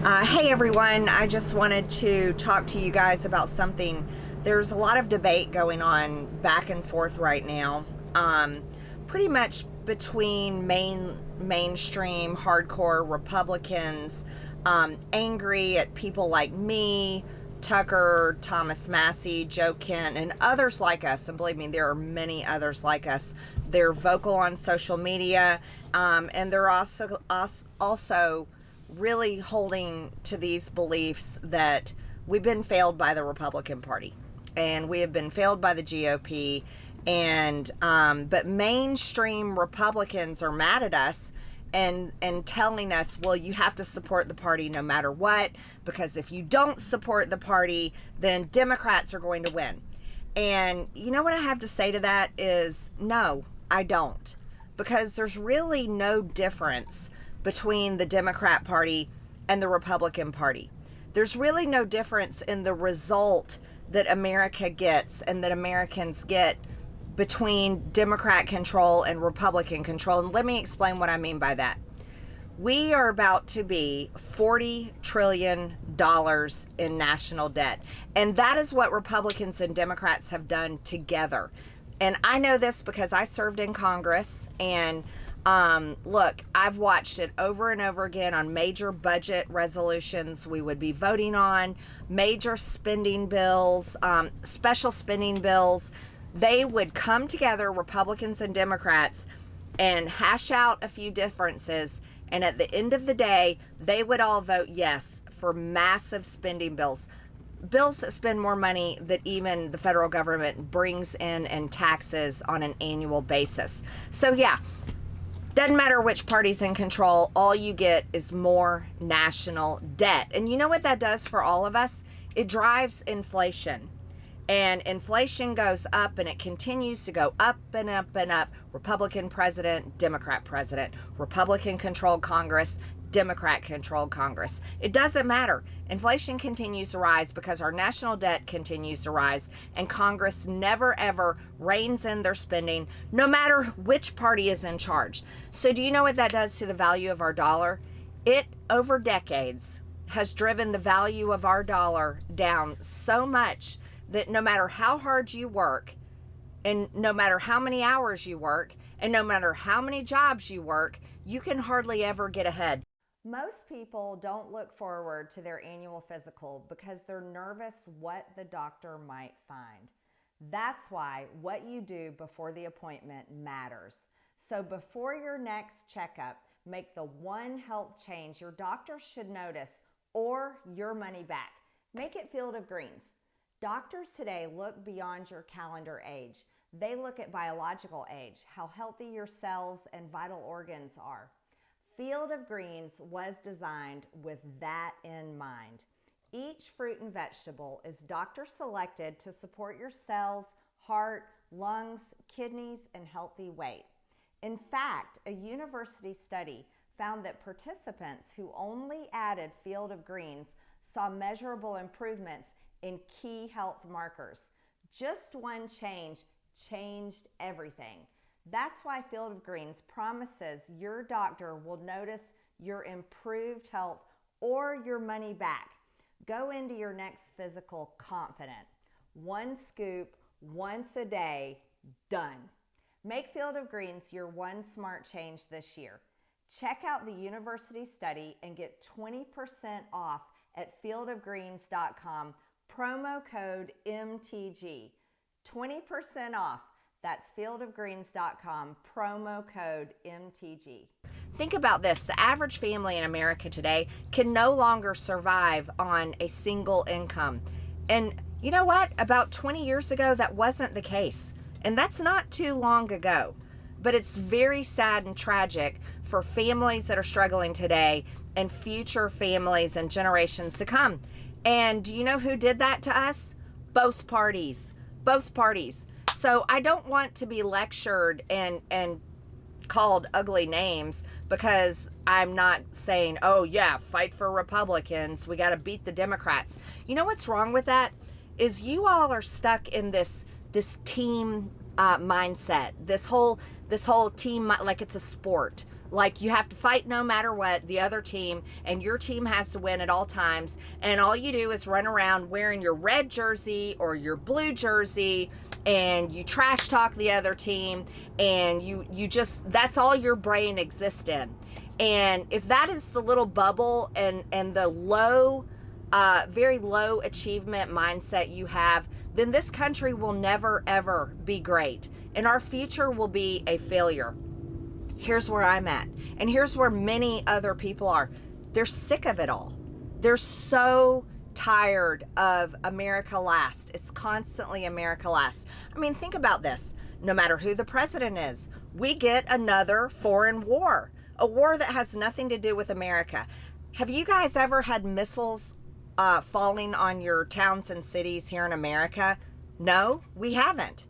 Hey everyone, I just wanted to talk to you guys about something. There's a lot of debate going on back and forth right now, pretty much between mainstream hardcore Republicans, angry at people like me, Tucker, Thomas Massey, Joe Kent, and others like us. And believe me, there are many others like us. They're vocal on social media, and they're also really holding to these beliefs that we've been failed by the Republican Party and we have been failed by the GOP, and but mainstream Republicans are mad at us and telling us, well, you have to support the party no matter what, because if you don't support the party, then Democrats are going to win. And you know what I have to say to that is, no, I don't, because there's really no difference between the Democrat Party and the Republican Party. There's really no difference in the result that America gets and that Americans get between Democrat control and Republican control. And let me explain what I mean by that. We are about to be $40 trillion in national debt. And that is what Republicans and Democrats have done together. And I know this because I served in Congress, and look, I've watched it over and over again on major budget resolutions we would be voting on, major spending bills, special spending bills. They would come together, Republicans and Democrats, and hash out a few differences. And at the end of the day, they would all vote yes for massive spending bills. Bills that spend more money that even the federal government brings in taxes on an annual basis. So yeah, doesn't matter which party's in control, all you get is more national debt. And you know what that does for all of us? It drives inflation. And inflation goes up, and it continues to go up and up and up. Republican president, Democrat president, Republican controlled Congress, Democrat controlled Congress. It doesn't matter. Inflation continues to rise because our national debt continues to rise, and Congress never ever reins in their spending, no matter which party is in charge. So do you know what that does to the value of our dollar? It, over decades, has driven the value of our dollar down so much that no matter how hard you work, and no matter how many hours you work, and no matter how many jobs you work, you can hardly ever get ahead. Most people don't look forward to their annual physical because they're nervous what the doctor might find. That's why what you do before the appointment matters. So before your next checkup, make the one health change your doctor should notice or your money back. Make it Field of Greens. Doctors today look beyond your calendar age. They look at biological age, how healthy your cells and vital organs are. Field of Greens was designed with that in mind. Each fruit and vegetable is doctor selected to support your cells, heart, lungs, kidneys, and healthy weight. In fact, a university study found that participants who only added Field of Greens saw measurable improvements in key health markers. Just one change changed everything. That's why Field of Greens promises your doctor will notice your improved health or your money back. Go into your next physical confident. One scoop, once a day, done. Make Field of Greens your one smart change this year. Check out the university study and get 20% off at fieldofgreens.com. Promo code MTG. 20% off. That's fieldofgreens.com, promo code MTG. Think about this. The average family in America today can no longer survive on a single income. And you know what? About 20 years ago, that wasn't the case. And that's not too long ago. But it's very sad and tragic for families that are struggling today and future families and generations to come. And do you know who did that to us? Both parties. Both parties. So I don't want to be lectured and called ugly names because I'm not saying, oh yeah, fight for Republicans, we got to beat the Democrats. You know what's wrong with that? Is you all are stuck in this team mindset, this whole team, like it's a sport. Like, you have to fight no matter what, the other team, and your team has to win at all times. And all you do is run around wearing your red jersey or your blue jersey, and you trash talk the other team, and you just, that's all your brain exists in. And if that is the little bubble and the low, very low achievement mindset you have, then this country will never, ever be great. And our future will be a failure. Here's where I'm at. And here's where many other people are. They're sick of it all. They're so tired of America last. It's constantly America last. I mean, think about this. No matter who the president is, we get another foreign war, a war that has nothing to do with America. Have you guys ever had missiles falling on your towns and cities here in America? No, we haven't.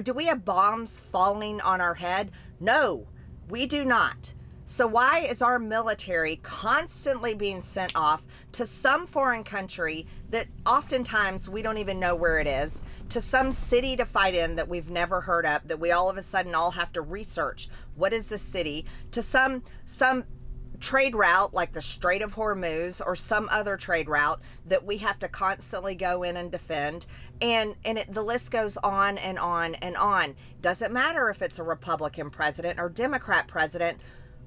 Do we have bombs falling on our head? No, we do not. So why is our military constantly being sent off to some foreign country that oftentimes we don't even know where it is, to some city to fight in that we've never heard of, that we all of a sudden all have to research, what is this city, to some trade route like the Strait of Hormuz or some other trade route that we have to constantly go in and defend, and the list goes on and on and on. Doesn't matter if it's a Republican president or Democrat president,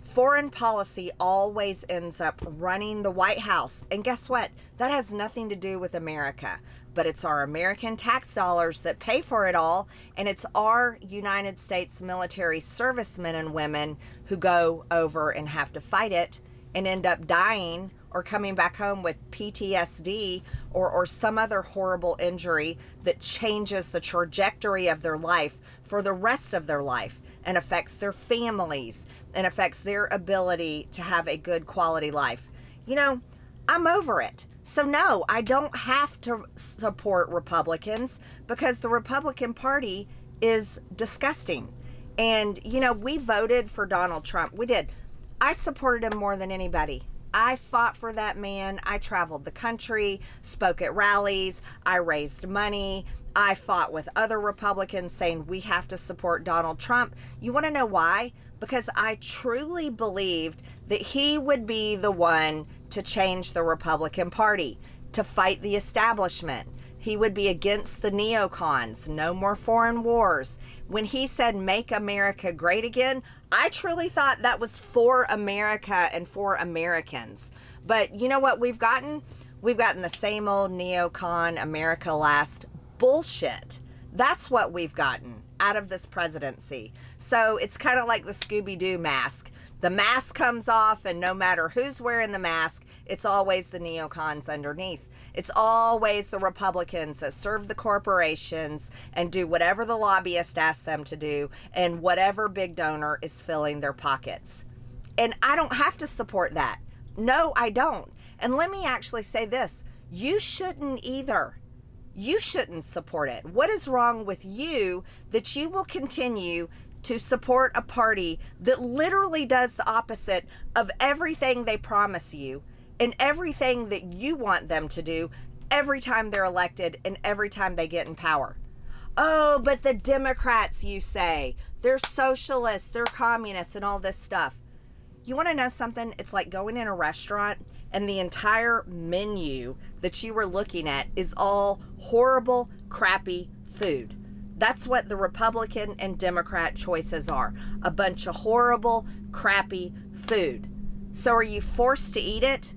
foreign policy always ends up running the White House. And guess what? That has nothing to do with America, but it's our American tax dollars that pay for it all, and it's our United States military servicemen and women who go over and have to fight it and end up dying or coming back home with PTSD or some other horrible injury that changes the trajectory of their life for the rest of their life and affects their families and affects their ability to have a good quality life. You know, I'm over it. So no, I don't have to support Republicans because the Republican Party is disgusting. And, you know, we voted for Donald Trump. We did. I supported him more than anybody. I fought for that man. I traveled the country, spoke at rallies. I raised money. I fought with other Republicans saying we have to support Donald Trump. You want to know why? Because I truly believed that he would be the one to change the Republican Party, to fight the establishment. He would be against the neocons, no more foreign wars. When he said, make America great again, I truly thought that was for America and for Americans. But you know what we've gotten? We've gotten the same old neocon, America last bullshit. That's what we've gotten out of this presidency. So it's kind of like the Scooby Doo mask. The mask comes off, and no matter who's wearing the mask, it's always the neocons underneath. It's always the Republicans that serve the corporations and do whatever the lobbyist asks them to do, and whatever big donor is filling their pockets. And I don't have to support that. No, I don't. And let me actually say this. You shouldn't either. You shouldn't support it. What is wrong with you that you will continue to support a party that literally does the opposite of everything they promise you and everything that you want them to do every time they're elected and every time they get in power? Oh, but the Democrats, you say, they're socialists, they're communists and all this stuff. You want to know something? It's like going in a restaurant and the entire menu that you were looking at is all horrible, crappy food. That's what the Republican and Democrat choices are. A bunch of horrible, crappy food. So are you forced to eat it?